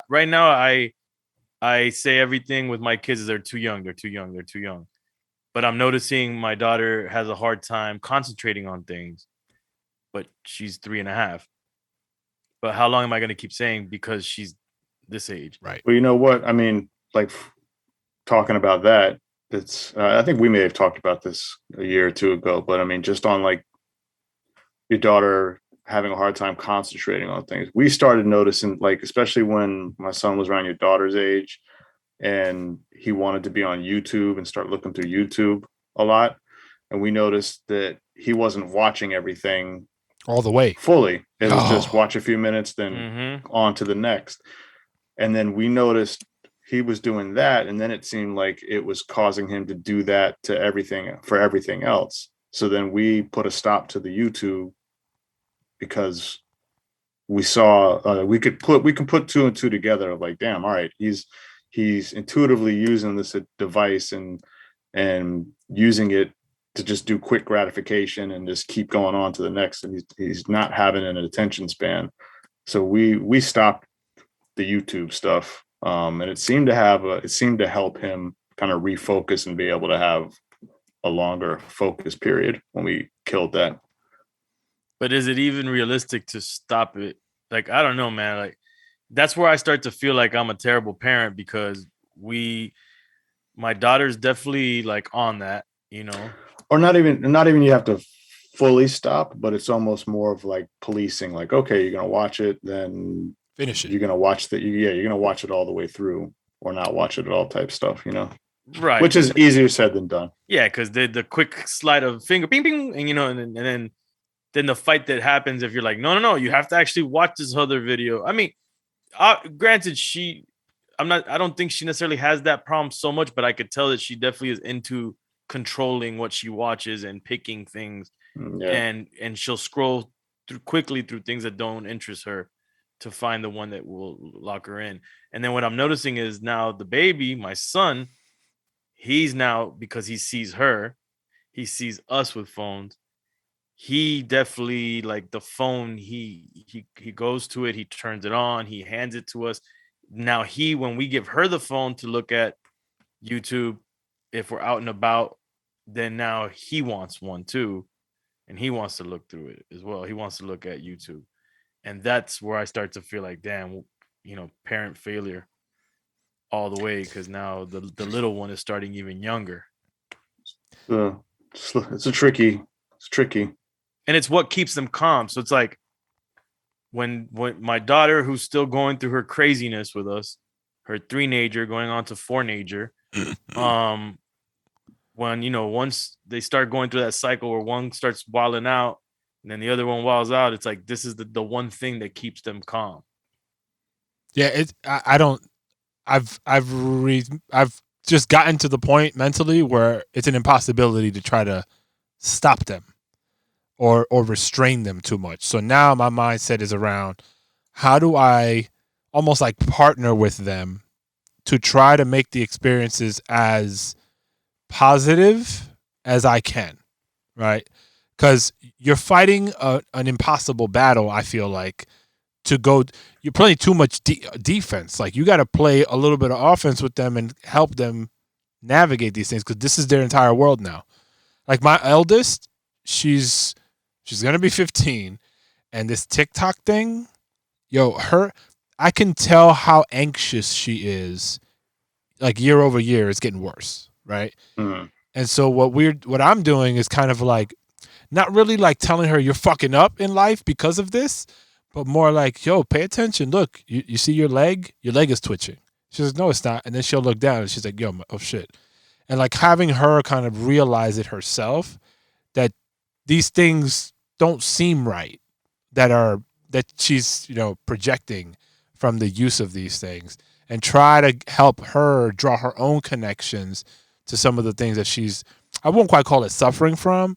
right now I say everything with my kids is they're too young, they're too young, they're too young. But I'm noticing my daughter has a hard time concentrating on things. But she's 3.5. But how long am I going to keep saying because she's this age? Right. Well, you know what? I mean, like talking about that, it's I think we may have talked about this a year or two ago, but I mean, just on like your daughter having a hard time concentrating on things. We started noticing, like, especially when my son was around your daughter's age and he wanted to be on YouTube and start looking through YouTube a lot. And we noticed that he wasn't watching everything all the way fully. It was just watch a few minutes, then on to the next. And then we noticed he was doing that. And then it seemed like it was causing him to do that to everything for everything else. So then we put a stop to the YouTube because we saw we can put two and two together of like, damn, all right, he's intuitively using this device and using it to just do quick gratification and just keep going on to the next, and he's not having an attention span. So we stopped the YouTube stuff, and it seemed to help him kind of refocus and be able to have a longer focus period when we killed that. But is it even realistic to stop it? Like, I don't know, man. Like, that's where I start to feel like I'm a terrible parent because my daughter's definitely like on that, you know. Or not even you have to fully stop, but it's almost more of like policing. Like, okay, you're gonna watch it, then finish it. You're gonna watch you're gonna watch it all the way through, or not watch it at all type stuff, you know. Right. Which is easier said than done. Yeah, because the quick slide of finger, ping, ping, and you know, and then the fight that happens if you're like, no, you have to actually watch this other video. I mean, granted, I don't think she necessarily has that problem so much, but I could tell that she definitely is into controlling what she watches and picking things, and she'll scroll quickly through things that don't interest her to find the one that will lock her in. And then what I'm noticing is now the baby, my son, he's now, because he sees her, he sees us with phones. He definitely, like, the phone, he goes to it, he turns it on, he hands it to us. Now when we give her the phone to look at YouTube, if we're out and about, then now he wants one too, and he wants to look through it as well. He wants to look at YouTube. And that's where I start to feel like, damn, you know, parent failure all the way, because now the little one is starting even younger. It's tricky. And it's what keeps them calm. So it's like when my daughter, who's still going through her craziness with us, her 3-nager going on to 4-nager, when, you know, once they start going through that cycle where one starts wilding out and then the other one walls out, it's like this is the one thing that keeps them calm. Yeah, I've just gotten to the point mentally where it's an impossibility to try to stop them or restrain them too much. So now my mindset is around how do I almost like partner with them to try to make the experiences as positive as I can, right? Because you're fighting an impossible battle, I feel like, you're playing too much defense. Like, you got to play a little bit of offense with them and help them navigate these things, because this is their entire world now. Like, my eldest, she's going to be 15, and this TikTok thing, I can tell how anxious she is. Like, year over year, it's getting worse, right? Mm-hmm. And so what I'm doing is kind of like, not really like telling her you're fucking up in life because of this, but more like, yo, pay attention. Look, you see your leg is twitching. She says, no, it's not. And then she'll look down and she's like, yo, oh shit. And like having her kind of realize it herself, that these things don't seem right, that she's, you know, projecting from the use of these things, and try to help her draw her own connections to some of the things that she's, I won't quite call it suffering from,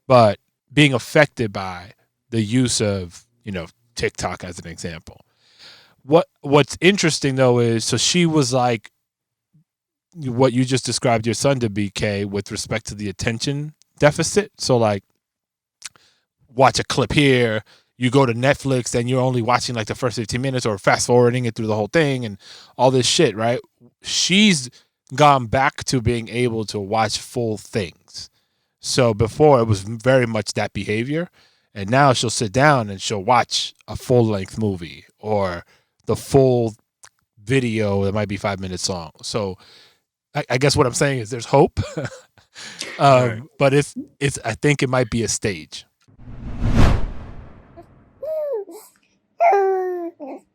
but being affected by the use of, you know, TikTok as an example. What's interesting though is, so she was like what you just described your son to be, Kay, with respect to the attention deficit. So like, watch a clip here, you go to Netflix and you're only watching like the first 15 minutes or fast forwarding it through the whole thing and all this shit, right? She's gone back to being able to watch full things. So before it was very much that behavior, and now she'll sit down and she'll watch a full length movie or the full video that might be 5 minutes long. So I guess what I'm saying is there's hope. Right. But it's I think it might be a stage.